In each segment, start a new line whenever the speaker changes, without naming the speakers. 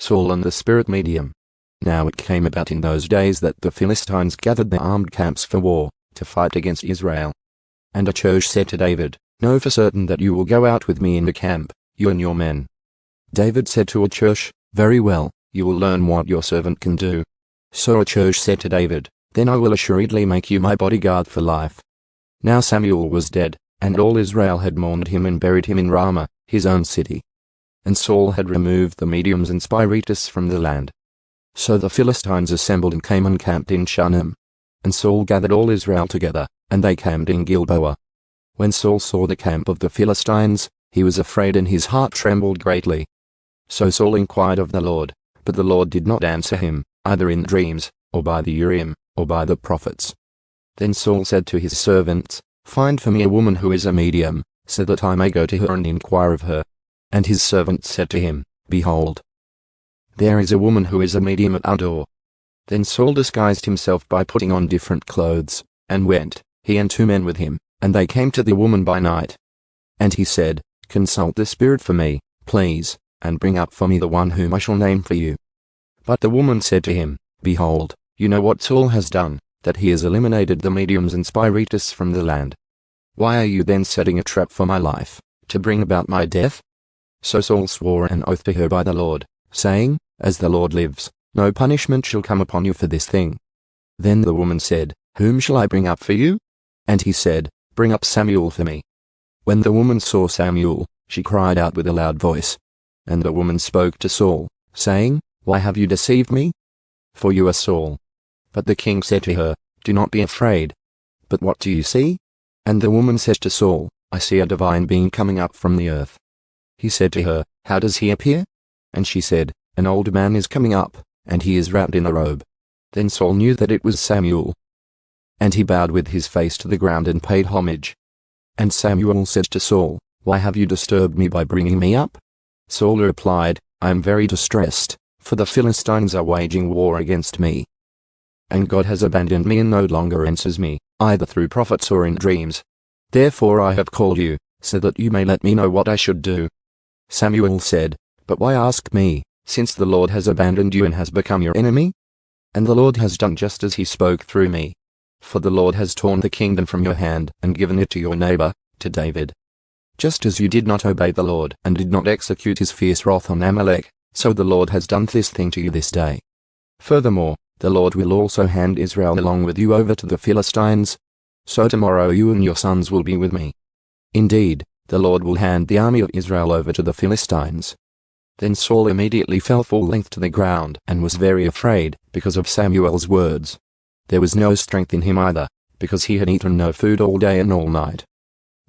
Saul and the spirit medium. Now it came about in those days that the Philistines gathered their armed camps for war, to fight against Israel. And Achish said to David, "Know for certain that you will go out with me in the camp, you and your men." David said to Achish, "Very well, you will learn what your servant can do." So Achish said to David, "Then I will assuredly make you my bodyguard for life." Now Samuel was dead, and all Israel had mourned him and buried him in Ramah, his own city. And Saul had removed the mediums and spiritists from the land. So the Philistines assembled and came and camped in Shunem. And Saul gathered all Israel together, and they camped in Gilboa. When Saul saw the camp of the Philistines, he was afraid and his heart trembled greatly. So Saul inquired of the Lord, but the Lord did not answer him, either in dreams, or by the Urim, or by the prophets. Then Saul said to his servants, "Find for me a woman who is a medium, so that I may go to her and inquire of her." And his servants said to him, "Behold, there is a woman who is a medium at our door." Then Saul disguised himself by putting on different clothes, and went, he and 2 men with him, and they came to the woman by night. And he said, "Consult the spirit for me, please, and bring up for me the one whom I shall name for you." But the woman said to him, "Behold, you know what Saul has done, that he has eliminated the mediums and spiritists from the land. Why are you then setting a trap for my life, to bring about my death?" So Saul swore an oath to her by the Lord, saying, "As the Lord lives, no punishment shall come upon you for this thing." Then the woman said, "Whom shall I bring up for you?" And he said, "Bring up Samuel for me." When the woman saw Samuel, she cried out with a loud voice. And the woman spoke to Saul, saying, "Why have you deceived me? For you are Saul." But the king said to her, "Do not be afraid. But what do you see?" And the woman said to Saul, "I see a divine being coming up from the earth." He said to her, "How does he appear?" And she said, "An old man is coming up, and he is wrapped in a robe." Then Saul knew that it was Samuel. And he bowed with his face to the ground and paid homage. And Samuel said to Saul, "Why have you disturbed me by bringing me up?" Saul replied, "I am very distressed, for the Philistines are waging war against me. And God has abandoned me and no longer answers me, either through prophets or in dreams. Therefore I have called you, so that you may let me know what I should do." Samuel said, "But why ask me, since the Lord has abandoned you and has become your enemy? And the Lord has done just as he spoke through me. For the Lord has torn the kingdom from your hand and given it to your neighbor, to David. Just as you did not obey the Lord and did not execute his fierce wrath on Amalek, so the Lord has done this thing to you this day. Furthermore, the Lord will also hand Israel along with you over to the Philistines. So tomorrow you and your sons will be with me. Indeed, the Lord will hand the army of Israel over to the Philistines." Then Saul immediately fell full length to the ground and was very afraid, because of Samuel's words. There was no strength in him either, because he had eaten no food all day and all night.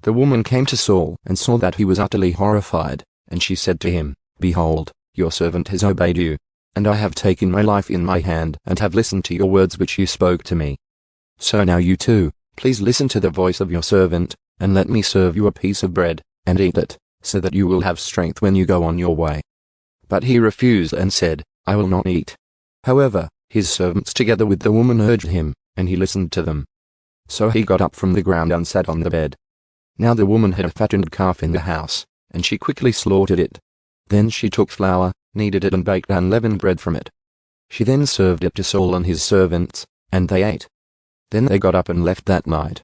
The woman came to Saul and saw that he was utterly horrified, and she said to him, "Behold, your servant has obeyed you, and I have taken my life in my hand and have listened to your words which you spoke to me. So now you too, please listen to the voice of your servant, and let me serve you a piece of bread, and eat it, so that you will have strength when you go on your way." But he refused and said, "I will not eat." However, his servants together with the woman urged him, and he listened to them. So he got up from the ground and sat on the bed. Now the woman had a fattened calf in the house, and she quickly slaughtered it. Then she took flour, kneaded it and baked unleavened bread from it. She then served it to Saul and his servants, and they ate. Then they got up and left that night.